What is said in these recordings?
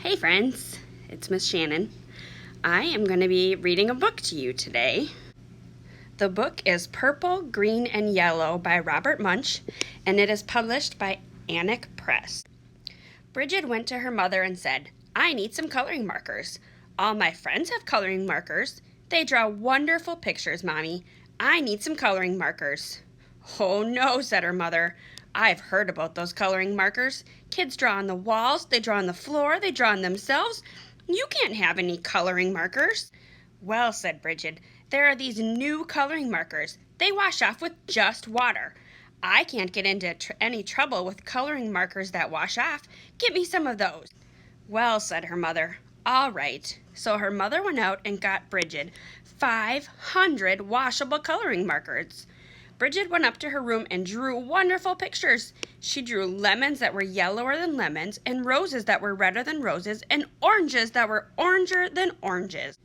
Hey friends, it's Miss Shannon. I am going to be reading a book to you today. The book is Purple, Green, and Yellow by Robert Munsch, and it is published by Annick Press. Bridget went to her mother and said, "I need some coloring markers. All my friends have coloring markers. They draw wonderful pictures, Mommy. I need some coloring markers." "Oh no," said her mother. "I've heard about those coloring markers. Kids draw on the walls, they draw on the floor, they draw on themselves. You can't have any coloring markers." "Well," said Bridget, "there are these new coloring markers. They wash off with just water. I can't get into any trouble with coloring markers that wash off. Get me some of those." "Well," said her mother, "all right." So her mother went out and got Bridget 500 washable coloring markers. Bridget went up to her room and drew wonderful pictures. She drew lemons that were yellower than lemons, and roses that were redder than roses, and oranges that were oranger than oranges.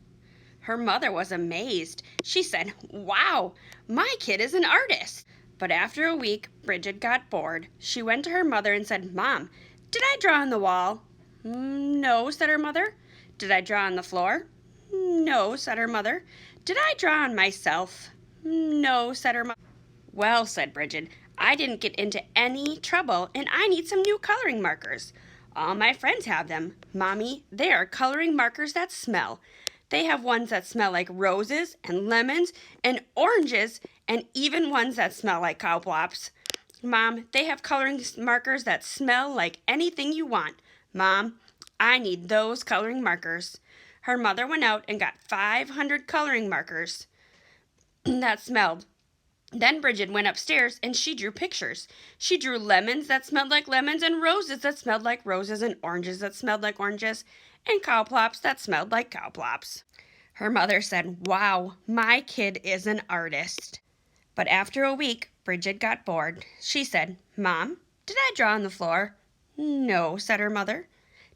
Her mother was amazed. She said, "Wow, my kid is an artist." But after a week, Bridget got bored. She went to her mother and said, "Mom, did I draw on the wall?" "No," said her mother. "Did I draw on the floor?" "No," said her mother. "Did I draw on myself?" "No," said her mother. "Well," said Bridget, "I didn't get into any trouble, and I need some new coloring markers. All my friends have them. Mommy, they are coloring markers that smell. They have ones that smell like roses and lemons and oranges, and even ones that smell like cow plops. Mom, they have coloring markers that smell like anything you want. Mom, I need those coloring markers." Her mother went out and got 500 coloring markers that smelled. Then Bridget went upstairs and she drew pictures. She drew lemons that smelled like lemons, and roses that smelled like roses, and oranges that smelled like oranges, and cow plops that smelled like cow plops. Her mother said, "Wow, my kid is an artist." But after a week, Bridget got bored. She said, "Mom, did I draw on the floor?" "No," said her mother.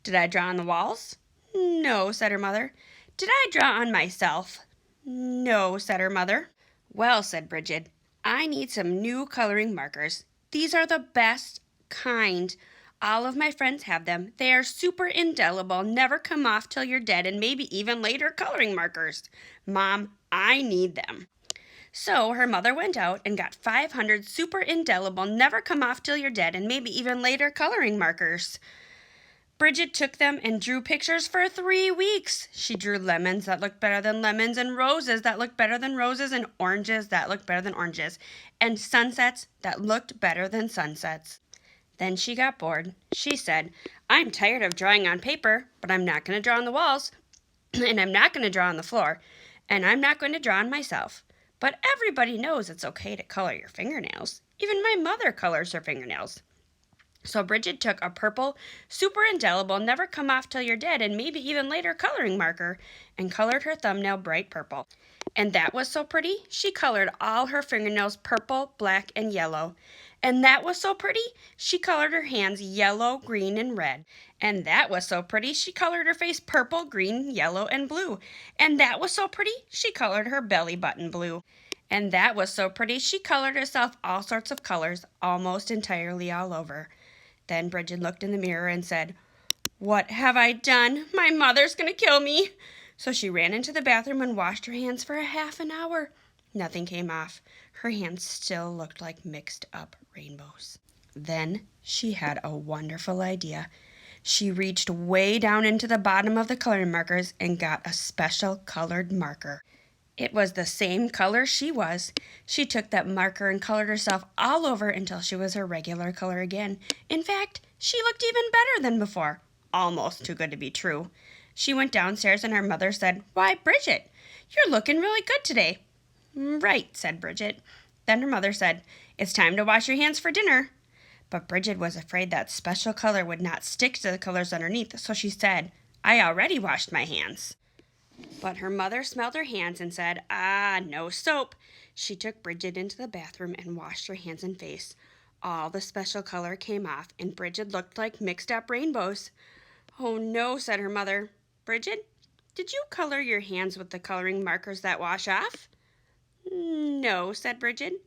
"Did I draw on the walls?" "No," said her mother. "Did I draw on myself?" "No," said her mother. "Well," said Bridget, "I need some new coloring markers. These are the best kind. All of my friends have them. They are super indelible, never come off till you're dead, and maybe even later coloring markers. Mom, I need them." So her mother went out and got 500 super indelible, never come off till you're dead, and maybe even later coloring markers. Bridget took them and drew pictures for 3 weeks. She drew lemons that looked better than lemons, and roses that looked better than roses, and oranges that looked better than oranges, and sunsets that looked better than sunsets. Then she got bored. She said, "I'm tired of drawing on paper, but I'm not going to draw on the walls, and I'm not going to draw on the floor, and I'm not going to draw on myself. But everybody knows it's okay to color your fingernails. Even my mother colors her fingernails." So Bridget took a purple, super indelible, never come off till you're dead, and maybe even later coloring marker, and colored her thumbnail bright purple. And that was so pretty, she colored all her fingernails purple, black, and yellow. And that was so pretty, she colored her hands yellow, green, and red. And that was so pretty, she colored her face purple, green, yellow, and blue. And that was so pretty, she colored her belly button blue. And that was so pretty, she colored herself all sorts of colors, almost entirely all over. Then Bridget looked in the mirror and said, "What have I done? My mother's going to kill me." So she ran into the bathroom and washed her hands for a half an hour. Nothing came off. Her hands still looked like mixed up rainbows. Then she had a wonderful idea. She reached way down into the bottom of the coloring markers and got a special colored marker. It was the same color she was. She took that marker and colored herself all over until she was her regular color again. In fact, she looked even better than before. Almost too good to be true. She went downstairs and her mother said, "Why, Bridget, you're looking really good today." "Right," said Bridget. Then her mother said, "It's time to wash your hands for dinner." But Bridget was afraid that special color would not stick to the colors underneath, so she said, "I already washed my hands." But her mother smelled her hands and said, "Ah, no soap." She took Bridget into the bathroom and washed her hands and face. All the special color came off, and Bridget looked like mixed up rainbows. "Oh no," said her mother. "Bridget, did you color your hands with the coloring markers that wash off?" "No," said Bridget.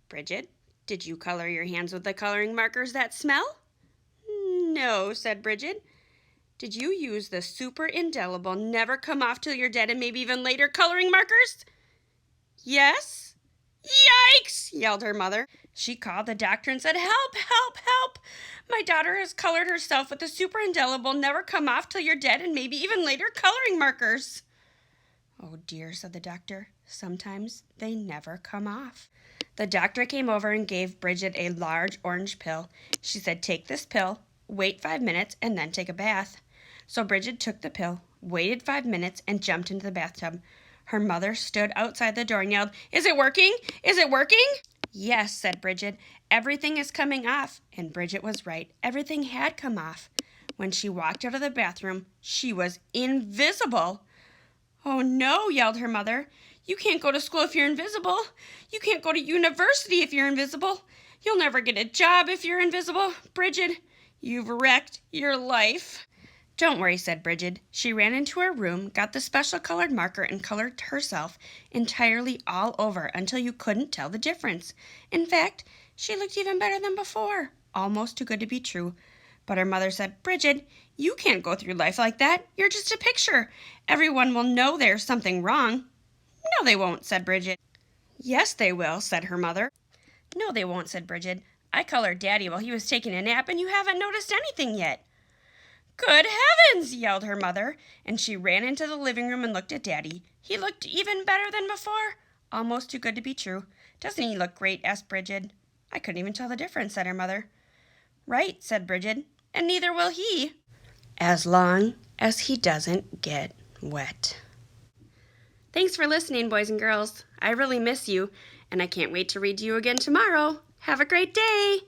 "Bridget, did you color your hands with the coloring markers that smell?" "No," said Bridget. Did you use the super indelible, never come off till you're dead and maybe even later coloring markers? Yes? Yikes! Yelled her mother. She called the doctor and said, "Help, help, help! My daughter has colored herself with the super indelible, never come off till you're dead and maybe even later coloring markers." "Oh dear," said the doctor. "Sometimes they never come off." The doctor came over and gave Bridget a large orange pill. She said, "Take this pill, wait 5 minutes, and then take a bath." So Bridget took the pill, waited 5 minutes, and jumped into the bathtub. Her mother stood outside the door and yelled, "Is it working? Is it working?" "Yes," said Bridget. "Everything is coming off." And Bridget was right. Everything had come off. When she walked out of the bathroom, she was invisible. "Oh no," yelled her mother. "You can't go to school if you're invisible. You can't go to university if you're invisible. You'll never get a job if you're invisible. Bridget, you've wrecked your life." "Don't worry," said Bridget. She ran into her room, got the special colored marker, and colored herself entirely all over until you couldn't tell the difference. In fact, she looked even better than before, almost too good to be true. But her mother said, "Bridget, you can't go through life like that. You're just a picture. Everyone will know there's something wrong." "No, they won't," said Bridget. "Yes, they will," said her mother. "No, they won't," said Bridget. "I colored Daddy while he was taking a nap, and you haven't noticed anything yet." "Good heavens!" yelled her mother, and she ran into the living room and looked at Daddy. He looked even better than before, almost too good to be true. "Doesn't he look great?" asked Bridget. "I couldn't even tell the difference," said her mother. "Right," said Bridget, "and neither will he, as long as he doesn't get wet." Thanks for listening, boys and girls. I really miss you, and I can't wait to read to you again tomorrow. Have a great day!